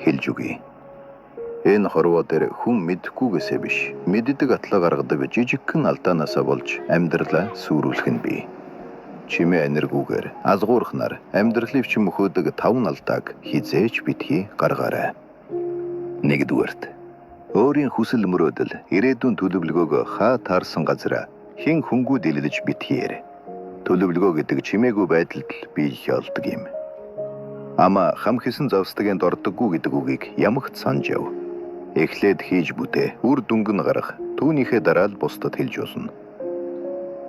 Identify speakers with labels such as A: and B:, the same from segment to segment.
A: хэлж өгье. Энэ хорвоо дээр хүн мэдэхгүйгээсээ биш, мэддэг атлаа гаргадаг жижигхэн алдаанаасаа болж амьдралаа сүрүүлэх нь бий. Чимээ энергүүгээр азгуурхнаар амьдралыг ч мөхөөдөг 5 алдааг хизээч битгий гаргаарай. 1-дүгээрт өөрийн хүсэл мөрөөдөл ирээдүйн төлөвлөгөөгөө хаа таарсан газараа хэн хөнгүүд илэлж битгийэр. Төлөвлөгөө гэдэг чимээгүй байдалд бий болдог юм. Ама хам хийсэн завстагийн дордоггүй гэдэг үгийг ямагт санаж яв. Эхлээд хийж бүтээ, үр дүнг нь гарах, түүнийхээ дараа л бусдад хэлж болно.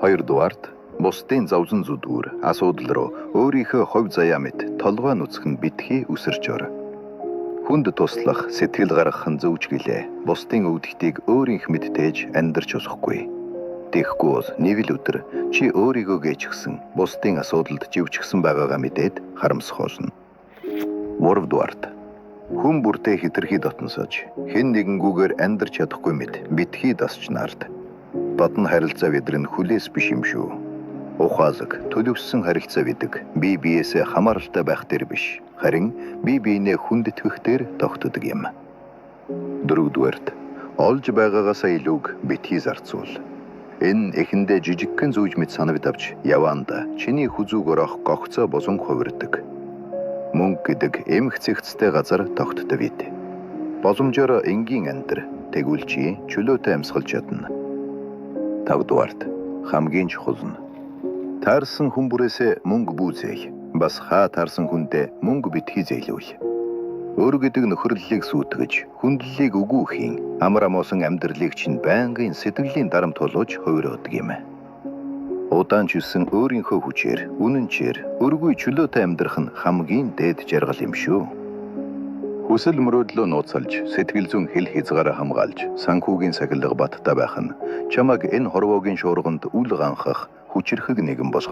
A: 2-дүгээрт бусдын зовзон зүдгүүр асуудал руу өөрийнхөө хувь заяа мэт толгой нүцгэх нь битгий үсэрч ор. Хүнд туслах, сэтгэл гаргах нь зөвч гэлээ. Бусдын өвдөлтийг өөрийнх мэдтээж амьдарч усахгүй. Тэгэхгүй бол нэг л өдөр чи өөрийгөө гээчгсэн, бусдын асуудалд живчгсэн байгаагаа мэдээд харамсах болно. 3-дүгээрт хүн бүртээ хэтэрхий дотносож хэн нэгэнгүүгээр амьдарч чадахгүй мэт битгий дасч нард. Бодно харилцаа бидрэн хүлээс биш юм шүү. Ухаалаг, төлөвсөн харилцаа бидэг бие биесээ хамааралтай байх дээр биш, харин бие биенээ хүндэтгэх дээр тогтдог юм. 4-дүгээрт олж байгаагаасаа илүүг битгий зарцуул. Энэ эхэндээ жижигхэн зүүж мэт санагдавч яваанда чиний хүзүүг орох гогцоо босон хувирдаг. Мөнгө гэдэг эмх цэгцтэй газар тогтдог бид. Боломжоор энгийн амьдр, тэгвэл чи чөлөөтэй амьсгалж чадна. 5-дүгээрт хамгийн чухал нь таарсан хүн бүрээсээ мөнгө бүүзэй. Бас хаа таарсан хүндээ мөнгө битгий зээлүүл. Өөр гэдэг нөхөрлөлийг сүйтгэж, хүндлэлийг өгөөхийн, амар амуусан амьдралыг чинь байнгын сэтгэлийн дарамт тулууж хувираадаг юм. Удаан ч үсэн өөрийнхөө хүчээр, үнэнчээр, өргөй чөлөөтэй амьдрах нь хамгийн дээд жаргал юм шүү. Хүсэл мөрөөдлөө нууцалж, сэтгэл зүйн хэл хязгаараа хамгаалж, санхүүгийн сахилга баттай байх нь чамайг энэ хорвоогийн шуурганд үл ганхах хүчирхэг нэгэн болох.